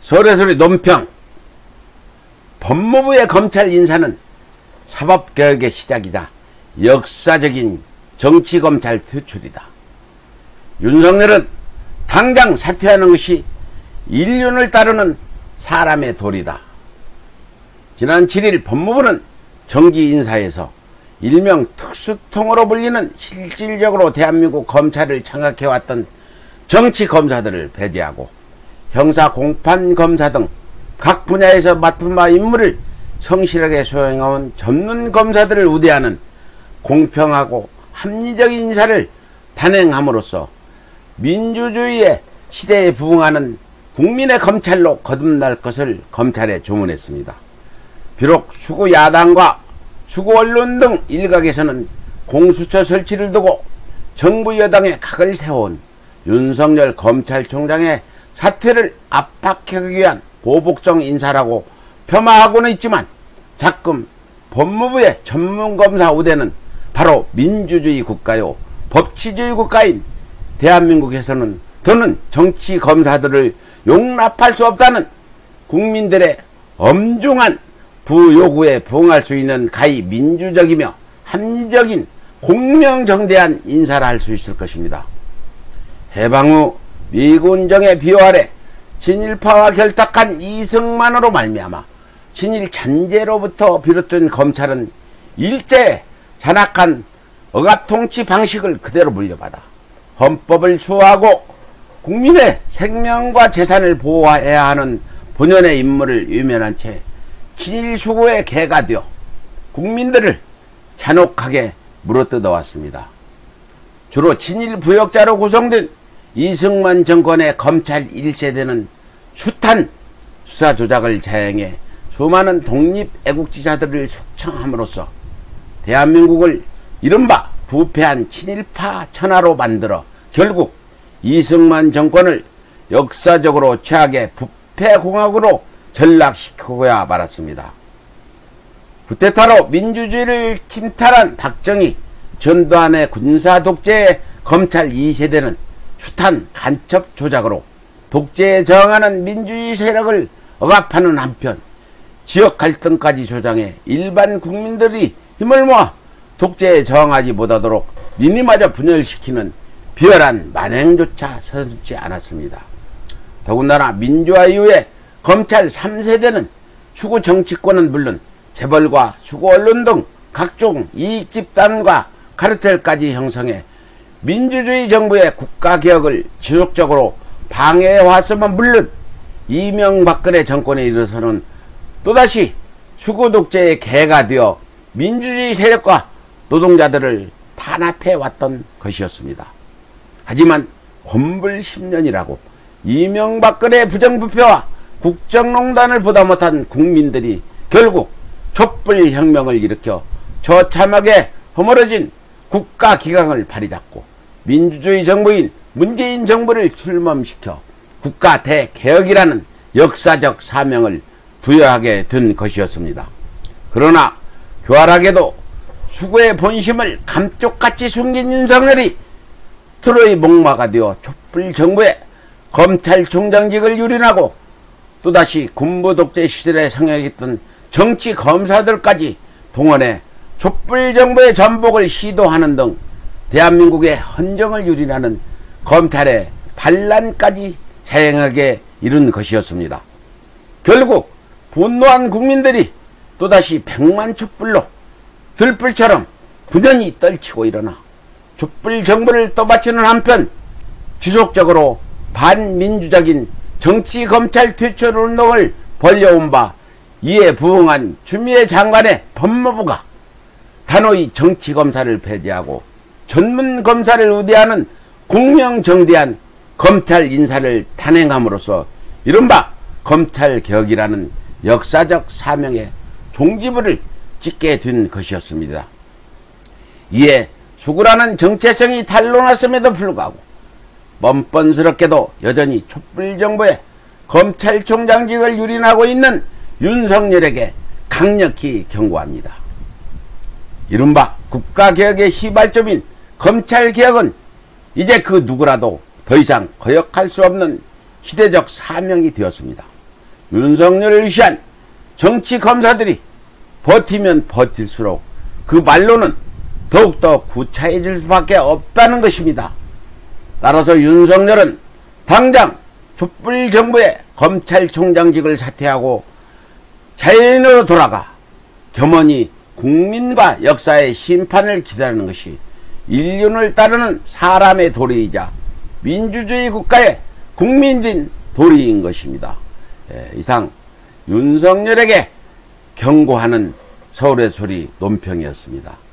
서울의 논평. 법무부의 검찰 인사는 사법개혁의 시작이다. 역사적인 정치검찰 퇴출이다. 윤석열은 당장 사퇴하는 것이 인륜을 따르는 사람의 도리다. 지난 7일 법무부는 정기 인사에서 일명 특수통으로 불리는 실질적으로 대한민국 검찰을 장악해왔던 정치검사들을 배제하고 형사 공판검사 등 각 분야에서 맡은 바 임무를 성실하게 수행해온 전문검사들을 우대하는 공평하고 합리적인 인사를 단행함으로써 민주주의의 시대에 부응하는 국민의 검찰로 거듭날 것을 검찰에 주문했습니다. 비록 수구 야당과 수구 언론 등 일각에서는 공수처 설치를 두고 정부 여당의 각을 세워온 윤석열 검찰총장의 사퇴를 압박하기 위한 보복성 인사라고 폄하하고는 있지만 자금 법무부의 전문검사 우대는 바로 민주주의 국가요 법치주의 국가인 대한민국에서는 더는 정치검사들을 용납할 수 없다는 국민들의 엄중한 부요구에 부응할 수 있는 가히 민주적이며 합리적인 공명정대한 인사를 할 수 있을 것입니다. 해방 후 미군정의 비호 아래 친일파와 결탁한 이승만으로 말미암아 친일 잔재로부터 비롯된 검찰은 일제의 잔악한 억압통치 방식을 그대로 물려받아 헌법을 수호하고 국민의 생명과 재산을 보호해야 하는 본연의 임무를 외면한 채 친일 수구의 개가 되어 국민들을 잔혹하게 물어뜯어왔습니다. 주로 친일 부역자로 구성된 이승만 정권의 검찰 1세대는 숱한 수사 조작을 자행해 수많은 독립애국지사들을 숙청함으로써 대한민국을 이른바 부패한 친일파 천하로 만들어 결국 이승만 정권을 역사적으로 최악의 부패공화국으로 전락시키고야 말았습니다. 쿠데타로 민주주의를 침탈한 박정희, 전두환의 군사독재의 검찰 2세대는 숱한 간첩 조작으로 독재에 저항하는 민주주의 세력을 억압하는 한편 지역 갈등까지 조장해 일반 국민들이 힘을 모아 독재에 저항하지 못하도록 민의마저 분열시키는 비열한 만행조차 서슴지 않았습니다. 더군다나 민주화 이후에 검찰 3세대는 수구 정치권은 물론 재벌과 수구 언론 등 각종 이익집단과 카르텔까지 형성해 민주주의 정부의 국가개혁을 지속적으로 방해해왔으면 물론 이명박근혜 정권에 이르러서는 또다시 수구독재의 개가 되어 민주주의 세력과 노동자들을 탄압해왔던 것이었습니다. 하지만 혼불 10년이라고 이명박근혜 부정부패와 국정농단을 보다 못한 국민들이 결국 촛불혁명을 일으켜 처참하게 허물어진 국가기강을 발휘잡고 민주주의 정부인 문재인 정부를 출범시켜 국가 대개혁이라는 역사적 사명을 부여하게 된 것이었습니다. 그러나 교활하게도 수구의 본심을 감쪽같이 숨긴 윤석열이 트로이 목마가 되어 촛불 정부의 검찰총장직을 유린하고 또다시 군부 독재 시절에 성행했던 정치 검사들까지 동원해 촛불 정부의 전복을 시도하는 등 대한민국의 헌정을 유린하는 검찰의 반란까지 자행하게 이른 것이었습니다. 결국 분노한 국민들이 또다시 백만 촛불로 들불처럼 부전히 떨치고 일어나 촛불 정부를 떠받치는 한편 지속적으로 반민주적인 정치검찰 퇴출 운동을 벌여온 바 이에 부응한 추미애 장관의 법무부가 단호히 정치검사를 배제하고 전문검사를 우대하는 공명정대한 검찰 인사를 단행함으로써 이른바 검찰개혁이라는 역사적 사명의 종지부를 찍게 된 것이었습니다. 이에 수구라는 정체성이 탄로났음에도 불구하고 뻔뻔스럽게도 여전히 촛불정부의 검찰총장직을 유린하고 있는 윤석열에게 강력히 경고합니다. 이른바 국가개혁의 시발점인 검찰개혁은 이제 그 누구라도 더 이상 거역할 수 없는 시대적 사명이 되었습니다. 윤석열을 의시한 정치 검사들이 버티면 버틸수록 그 말로는 더욱더 구차해질 수밖에 없다는 것입니다. 따라서 윤석열은 당장 촛불 정부의 검찰총장직을 사퇴하고 자연인으로 돌아가 겸허히 국민과 역사의 심판을 기다리는 것이 인륜을 따르는 사람의 도리이자 민주주의 국가의 국민적인 도리인 것입니다. 이상 윤석열에게 경고하는 서울의 소리 논평이었습니다.